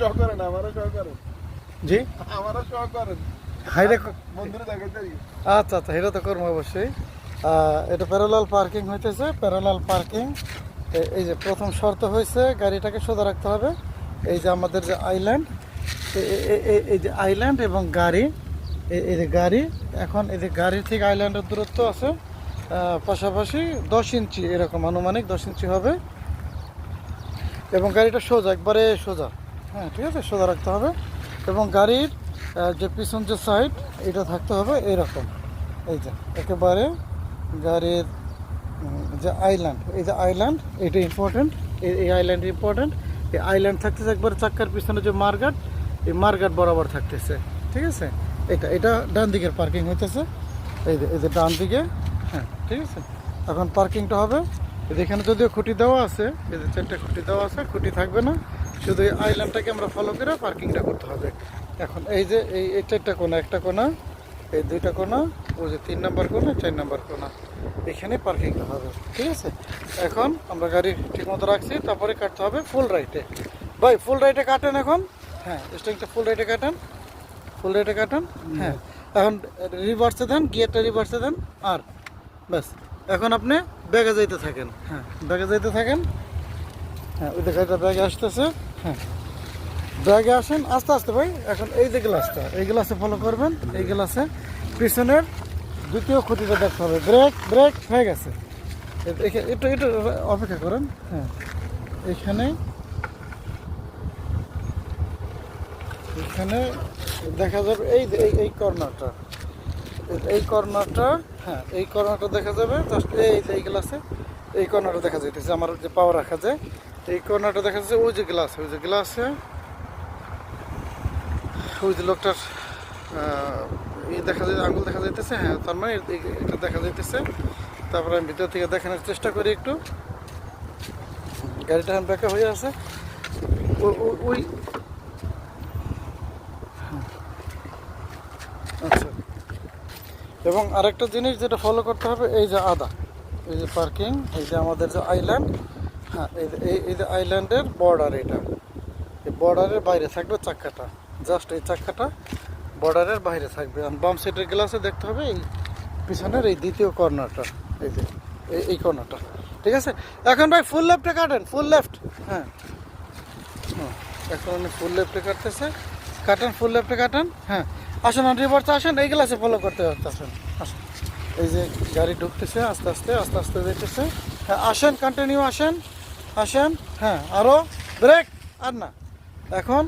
শখ করেন, আমারও শখ করেন। জি আমারও শখ করেন। হাইরে বন্ধুরা দেখাইতে পারি। আচ্ছা আচ্ছা, এটা তো করবো অবশ্যই। এটা প্যারালাল পার্কিং হইতেছে, প্যারালাল পার্কিং। এই যে প্রথম শর্ত হয়েছে গাড়িটাকে সোজা রাখতে হবে। এই যে আমাদের যে আইল্যান্ড, এই যে আইল্যান্ড এবং গাড়ি, এই যে গাড়ি, এখন এই যে গাড়ির থেকে আইল্যান্ডের দূরত্ব আছে পাশাপাশি 10 ইঞ্চি, এরকম আনুমানিক 10 ইঞ্চি হবে। এবং গাড়িটা সোজা, একবারে সোজা, হ্যাঁ ঠিক আছে, সোজা রাখতে হবে। এবং গাড়ির যে পিছন যে সাইড, এটা থাকতে হবে এরকম। এই যে একেবারে গাড়ির যে আইল্যান্ড, এই যে আইল্যান্ড, এটা ইম্পর্টেন্ট। এই আইল্যান্ড ইম্পর্টেন্ট। এই আইল্যান্ড থাকতেছে একবারে চাক্কার পিছনে যে মার্গাট, এই মার্গাট বরাবর থাকতেছে, ঠিক আছে। এটা ডান দিকের পার্কিং হইতেছে, এই যে ডান দিকে, হ্যাঁ ঠিক আছে। এখন পার্কিংটা হবে, এখানে যদিও খুঁটি দেওয়া আছে, এই যে 4টে খুঁটি দেওয়া আছে, খুঁটি থাকবে না, শুধু এই আইল্যান্ডটাকে আমরা ফলো করে পার্কিংটা করতে হবে। এখন এই যে এই 4টা কোণা, একটা কোণা, এই 2টা কোণা, ওই যে 3 নম্বর কোণা, 4 নম্বর কোণা, এখানে পার্কিংটা হবে, ঠিক আছে। এখন আমরা গাড়ি ঠিক মতো রাখছি, তারপরে কাটতে হবে ফুল রাইটে। ভাই ফুল রাইটে কাটেন এখন, হ্যাঁ স্টিংটা ফুল রাইটে কাটেন, ফুল রাইটে কাটেন, হ্যাঁ। এখন রিভার্সে দেন, গিয়ারটা রিভার্সে দেন, আর ব্যাস। এখন আপনি ব্যাগে যাইতে থাকেন, হ্যাঁ ব্যাগে যাইতে থাকেন, হ্যাঁ ওই দেখাটা ব্যাগে আসতেছে, হ্যাঁ ব্যাগে আসেন আস্তে আস্তে ভাই। এখন এই যে গ্লাসটা, এই গ্লাসে ফলো করবেন, এই গ্লাসে পিছনের দ্বিতীয় খুঁটিটা দেখতে হবে। ব্রেক ব্রেক হয়ে গেছে, একটু একটু অপেক্ষা করেন, হ্যাঁ এখানে এখানে দেখা যাবে এই এই কর্নারটা, এই কর্নারটা, হ্যাঁ এই কর্নারটা দেখা যাবে জাস্ট এই যে এই গ্লাসে, এই কর্নারটা দেখা যাইতেছে আমার যে পাওয়ার রাখা যায়, এই কর্নারটা দেখা যাচ্ছে ওই যে গ্লাসে, ওই যে গ্লাসে ওই যে লোকটার দেখা যায়, আঙুল দেখা যাইতেছে, হ্যাঁ তার মানে এটা দেখা যাইতেছে। তারপরে আমি ভিতর থেকে দেখানোর চেষ্টা করি একটু, গাড়িটা এখন ব্যাকা হয়ে আছে ওই, আচ্ছা। এবং আরেকটা জিনিস যেটা ফলো করতে হবে, এই যে আদা, এই যে পার্কিং, এই যে আমাদের যে আইল্যান্ড, হ্যাঁ এই যে আইল্যান্ডের বর্ডার, এটা এই বর্ডারের বাইরে থাকবে চাক্কাটা, জাস্ট এই চাক্কাটা বর্ডারের বাইরে থাকবে। আর বাম সাইডের গ্লাসে দেখতে হবে এই পিছনের এই দ্বিতীয় কর্নারটা, এই যে এই কর্নারটা, ঠিক আছে। এখন ভাই ফুল লেফটে কাটেন, ফুল লেফট, হ্যাঁ হ্যাঁ এখন উনি ফুল লেফটে কাটতেছে, কাটেন ফুল লেফটে কাটেন, হ্যাঁ আসেন রিভার্সে আসেন, এই গ্লাসে ফলো করতে আসেন, আসেন। এই যে গাড়ি ঢুকতেছে আস্তে আস্তে আস্তে আস্তে যেতেছে, হ্যাঁ আসেন কন্টিনিউ আসেন, আসেন, হ্যাঁ আরও ব্রেক, আর না এখন